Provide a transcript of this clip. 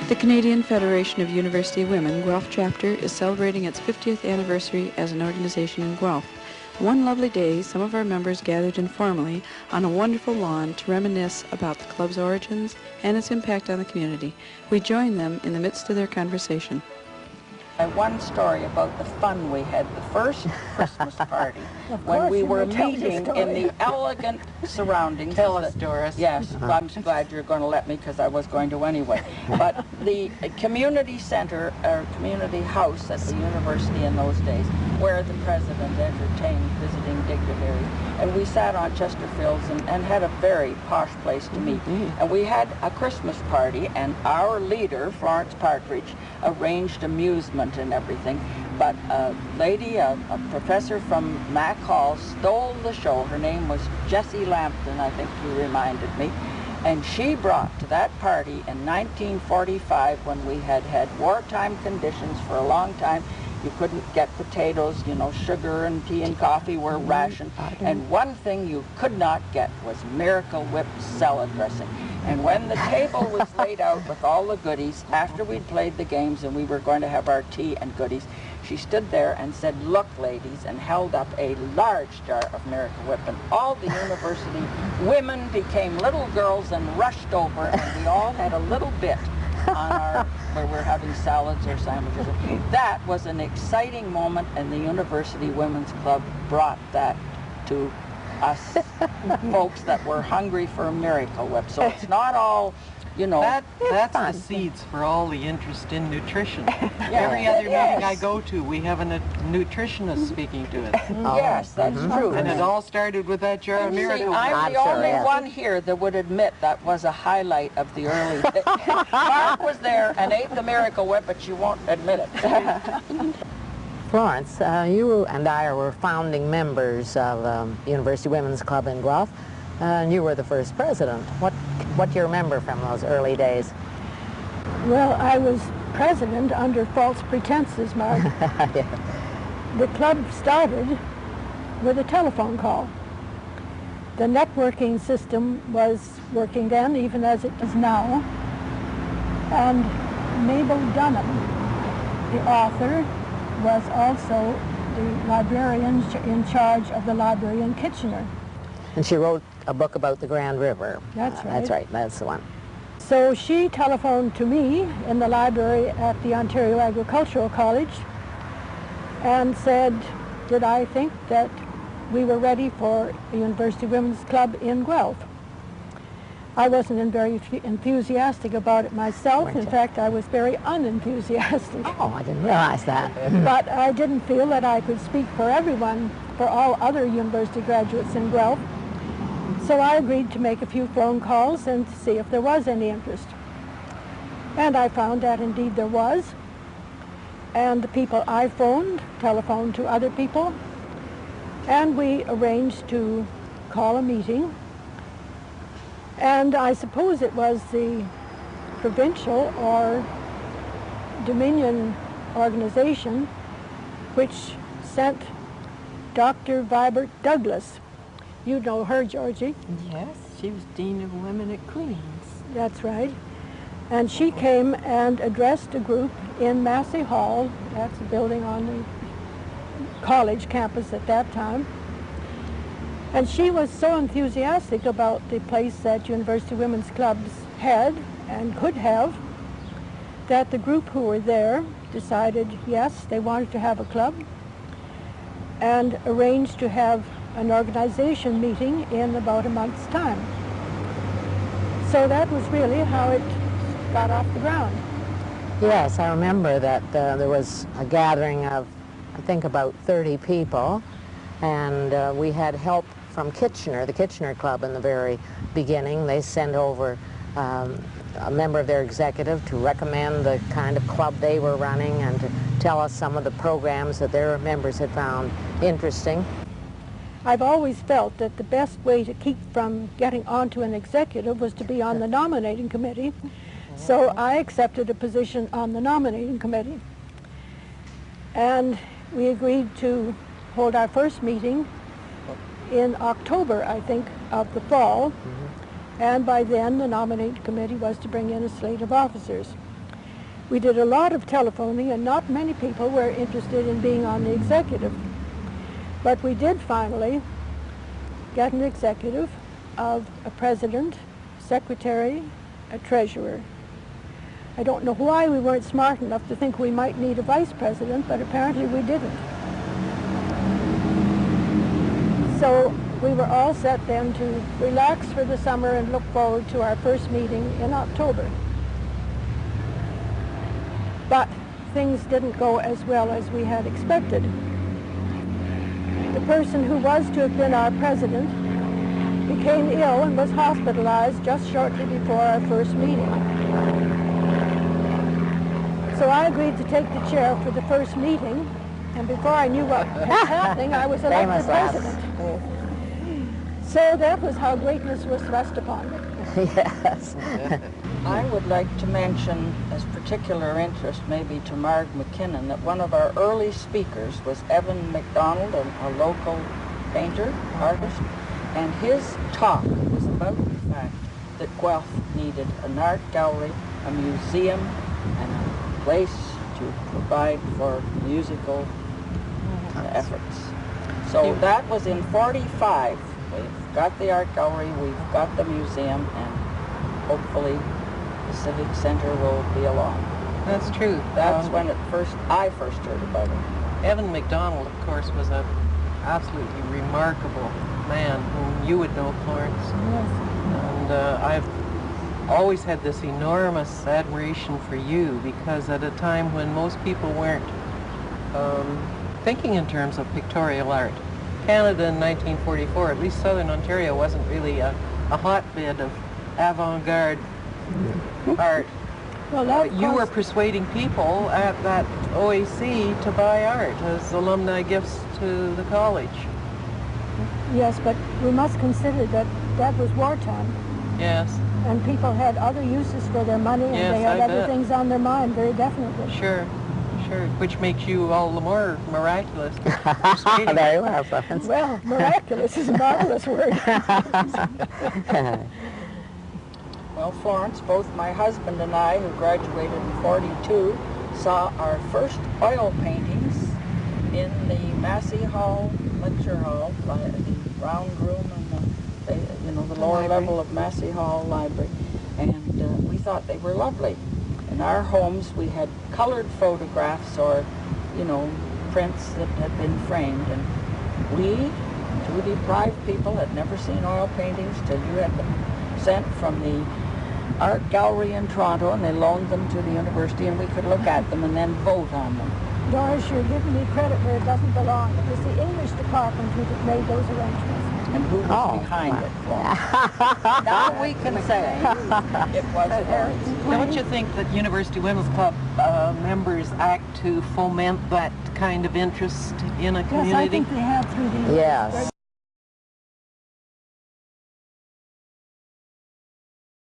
The Canadian Federation of University Women Guelph chapter is celebrating its 50th anniversary as an organization in Guelph. One lovely day, some of our members gathered informally on a wonderful lawn to reminisce about the club's origins and its impact on the community. We joined them in the midst of their conversation. One story about the fun we had the first Christmas party when we were meeting in the elegant surroundings. Tell us, Doris. Yes, I'm glad you're going to let me because I was going to anyway. But the community center, or community house at the university in those days, where the president entertained visiting dignitaries. And we sat on Chesterfields and had a very posh place to meet. And we had a Christmas party, and our leader, Florence Partridge, arranged amusement and everything. But a lady, a professor from Mac Hall, stole the show. Her name was Jessie Lampton, I think you reminded me. And she brought to that party in 1945, when we had had wartime conditions for a long time. You couldn't get potatoes, you know, sugar and tea and coffee were rationed. And one thing you could not get was Miracle Whip salad dressing. And when the table was laid out with all the goodies, after we'd played the games and we were going to have our tea and goodies, she stood there and said, "Look, ladies," and held up a large jar of Miracle Whip. And all the university women became little girls and rushed over, and we all had a little bit on our, where we're having salads or sandwiches. That was an exciting moment, and the University Women's Club brought that to us folks that were hungry for a Miracle Whip. So it's not all, you know. That's the seeds for all the interest in nutrition. Every other meeting I go to, we have a nutritionist speaking to it. Yes, that's true. And it all started with that jar of Miracle Whip. I'm the only one here that would admit that was a highlight of the early days. Mark was there and ate the Miracle Whip, but you won't admit it. Florence, you and I were founding members of University Women's Club in Guelph, and you were the first president. What do you remember from those early days? Well, I was president under false pretenses, Mark. The club started with a telephone call. The networking system was working then, even as it is now. And Mabel Dunham, the author, was also the librarian in charge of the library in Kitchener. And she wrote a book about the Grand River. That's right. That's right, that's the one. So she telephoned to me in the library at the Ontario Agricultural College and said, did I think that we were ready for a University Women's Club in Guelph? I wasn't very enthusiastic about it myself. In fact, I was very unenthusiastic. Oh, I didn't realize that. But I didn't feel that I could speak for everyone, for all other university graduates in Guelph. So I agreed to make a few phone calls and to see if there was any interest. And I found that indeed there was. And the people I phoned telephoned to other people. And we arranged to call a meeting. And I suppose it was the provincial or Dominion organization which sent Dr. Vibert Douglas. You know her, Georgie. Yes, she was Dean of Women at Queen's. That's right. And she came and addressed a group in Massey Hall. That's a building on the college campus at that time. And she was so enthusiastic about the place that University Women's Clubs had and could have that the group who were there decided, yes, they wanted to have a club and arranged to have an organization meeting in about a month's time. So that was really how it got off the ground. Yes, I remember that there was a gathering of, I think, about 30 people, and we had help from Kitchener, the Kitchener Club in the very beginning. They sent over a member of their executive to recommend the kind of club they were running and to tell us some of the programs that their members had found interesting. I've always felt that the best way to keep from getting onto an executive was to be on the nominating committee. So I accepted a position on the nominating committee. And we agreed to hold our first meeting in October, I think, of the fall. And by then, the nominating committee was to bring in a slate of officers. We did a lot of telephoning, and not many people were interested in being on the executive. But we did finally get an executive of a president, secretary, a treasurer. I don't know why we weren't smart enough to think we might need a vice president, but apparently we didn't. So we were all set then to relax for the summer and look forward to our first meeting in October. But things didn't go as well as we had expected. The person who was to have been our president became ill and was hospitalized just shortly before our first meeting. So I agreed to take the chair for the first meeting, and before I knew what was happening, I was elected president. So that was how greatness was thrust upon me. Yes. I would like to mention, as particular interest maybe to Marg McKinnon, that one of our early speakers was Evan McDonald, a local painter, artist, and his talk was about the fact that Guelph needed an art gallery, a museum, and a place to provide for musical efforts. So that was in '45. We've got the art gallery, we've got the museum, and hopefully the Civic Center will be along. That's true. That's when I first heard about it. Evan McDonald, of course, was an absolutely remarkable man whom you would know, Florence. Yes. And I've always had this enormous admiration for you, because at a time when most people weren't thinking in terms of pictorial art, Canada in 1944, at least Southern Ontario, wasn't really a hotbed of avant-garde art. Well, You were persuading people at that OAC to buy art as alumni gifts to the college. yes, but we must consider that that was wartime, Yes, and people had other uses for their money, and Yes, they had I other bet. things on their mind, very definitely. sure, which makes you all the more miraculous. There you are, Florence. Well, miraculous is a marvelous word. Well, Florence, both my husband and I, who graduated in '42, saw our first oil paintings in the Massey Hall lecture hall, the round room and the lower level of Massey Hall Library, and we thought they were lovely. In our homes, we had colored photographs or, prints that had been framed, and we, two deprived people, had never seen oil paintings till you had them sent from the art gallery in Toronto, and they loaned them to the university, and we could look at them and then vote on them. Doris, you're giving me credit where it doesn't belong. It was the English department who made those arrangements. And who was behind it? Now we can say it was Florence. Don't you think that University Women's Club members act to foment that kind of interest in a community? Yes, I think they have through the Yes.